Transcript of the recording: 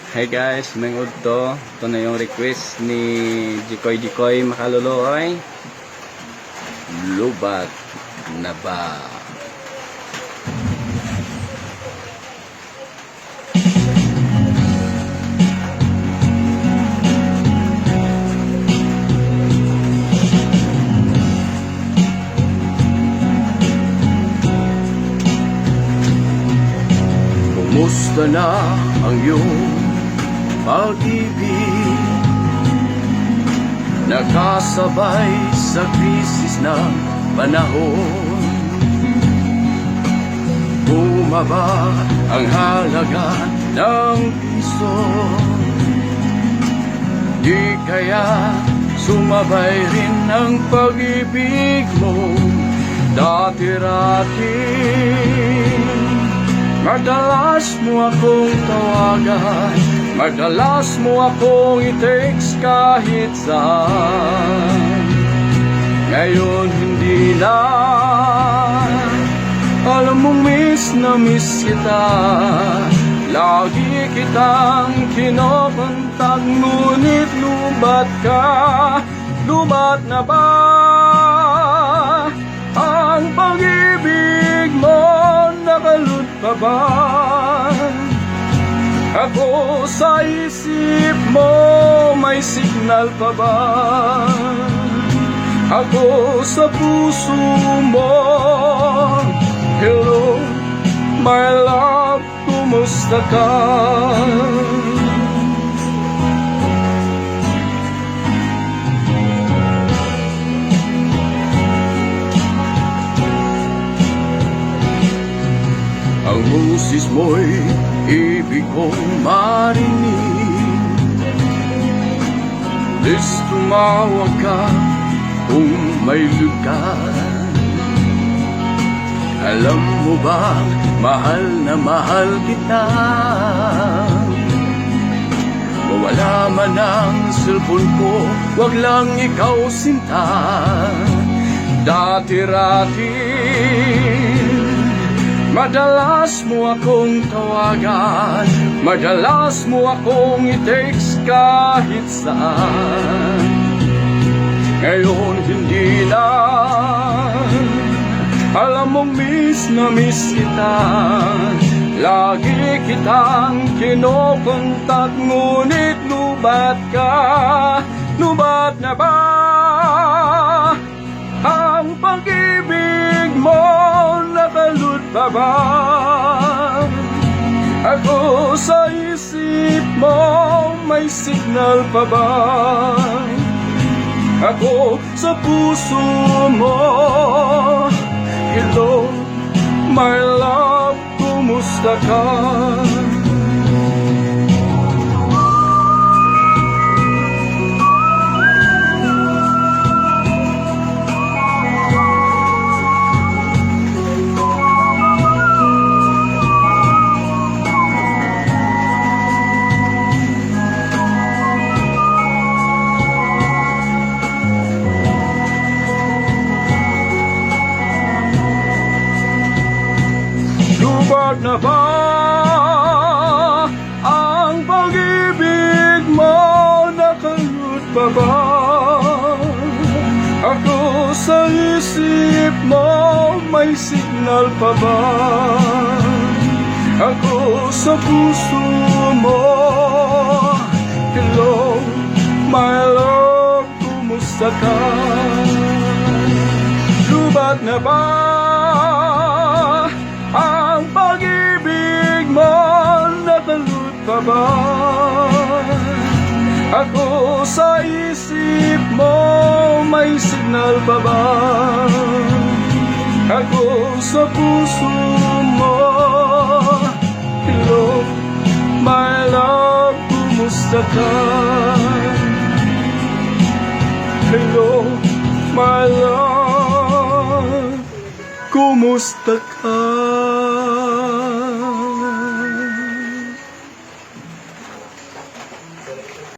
Hi guys, mangod to. Ito na yung request ni Jikoy Makaluluoy. Lubat na ba? Kumusta na ang iyong pag-ibig? Nakasabay sa krisis ng panahon. Bumaba ang halaga ng piso. Di kaya sumabay rin ang pag-ibig mo dati-rati. Madalas mo akong tawagan, madalas mo akong i-text kahit saan. Ngayon hindi na, alam mong miss na miss kita. Lagi kitang kinokontak, ngunit lubat ka. Lubat na ba ang pag-ibig mo? Nakalut pa ba ako sa isip mo? May signal pa ba ako sa puso mo? Hello, my love, kumusta ka? Ang boses mo'y ibig kong marinig. Please tumawag ka kung may lugar. Alam mo ba, mahal na mahal kita. Mawala man ang cellphone ko, wag lang ikaw sinta. Dati-rati madalas mo akong tawagan, madalas mo akong i-text kahit saan. Ngayon hindi na, alam mong miss na miss kita. Lagi kitang kinokontak, ngunit lubat ka. Lubat na ba ang pag-ibig mo? Nakalut pa ba ako sa isip mo? May signal pa ba ako sa puso mo? Hello, my love, kumusta ka? Lubat na ba ang pag-ibig mo? Nakalut pa ba ako sa isip mo? May signal pa ba ako sa puso mo? Hello, my love, kumusta ka? Lubat na ba ang pag-ibig mo? Nakalut pa ba ako sa isip mo? May signal pa ba ako sa puso mo? Hello, my love, kumusta ka? Hello, my love, kumusta ka?